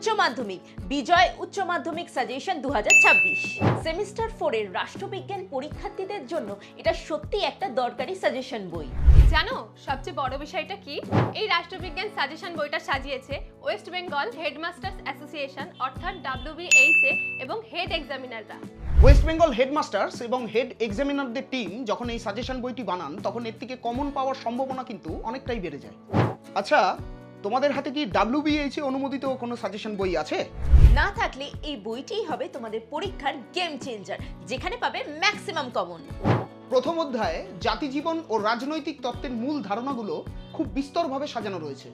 উচ্চ মাধ্যমিক বিজয় উচ্চ মাধ্যমিক সাজেশন 2026 সেমিস্টার 4 এর রাষ্ট্রবিজ্ঞান পরীক্ষার্থীদের জন্য এটা সত্যি একটা দরকারি সাজেশন বই। জানো সবচেয়ে বড় বিষয়টা কি? এই রাষ্ট্রবিজ্ঞান সাজেশন বইটা সাজিয়েছে ওয়েস্ট বেঙ্গল হেডমাস্টার্স অ্যাসোসিয়েশন অর্থাৎ WBHA এবং হেড এক্সামিনাররা। ওয়েস্ট বেঙ্গল হেডমাস্টার্স এবং হেড এক্সামিনারদের টিম যখন এই সাজেশন বইটি বানান তখন এর থেকে কমন পাওয়ার সম্ভাবনা কিন্তু অনেকটাই বেড়ে যায়। আচ্ছা, তোমাদের হাতে কি WBHA অনুমোদিত কোনো সাজেশন বই আছে? না থাকলে এই বইটিই হবে তোমাদের পরীক্ষার গেম চেঞ্জার, যেখানে পাবে ম্যাক্সিমাম কমন। প্রথম অধ্যায়ে জাতিজীবন ও রাজনৈতিক তত্ত্বের মূল ধারণাগুলো খুব বিস্তরভাবে সাজানো রয়েছে।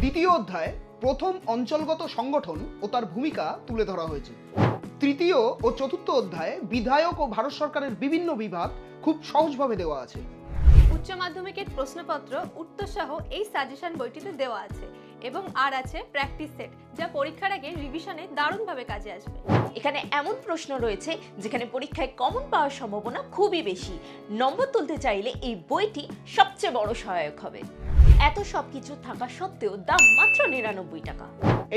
দ্বিতীয় অধ্যায়ে প্রথম অঞ্চলগত সংগঠন ও তার ভূমিকা তুলে ধরা হয়েছে। তৃতীয় ও চতুর্থ অধ্যায়ে বিধায়ক ও ভারত সরকারের বিভিন্ন বিভাগ খুব সহজভাবে দেওয়া আছে। উচ্চ মাধ্যমিকের প্রশ্নপত্র উত্তর সহ এই সাজেশন বইটিতে দেওয়া আছে এবং আর আছে প্র্যাকটিস সেট, যা পরীক্ষার আগে রিভিশনে দারুণভাবে কাজে আসবে। এখানে এমন প্রশ্ন রয়েছে যেখানে পরীক্ষায় কমন পাওয়ার সম্ভাবনা খুবই বেশি। নম্বর তুলতে চাইলে এই বইটি সবচেয়ে বড় সহায়ক হবে। এত সবকিছু থাকা সত্ত্বেও দাম মাত্র 99 টাকা।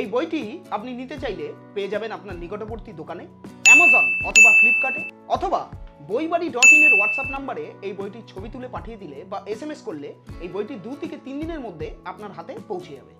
এই বইটি আপনি নিতে চাইলে পেয়ে যাবেন আপনার নিকটবর্তী দোকানে, অ্যামাজন অথবা ফ্লিপকার্টে, অথবা বইবাড়ি.in এর হোয়াটসঅ্যাপ নাম্বারে এই বইটির ছবি তুলে পাঠিয়ে দিলে বা SMS করলে এই বইটি 2 থেকে 3 দিনের মধ্যে আপনার হাতে পৌঁছে যাবে।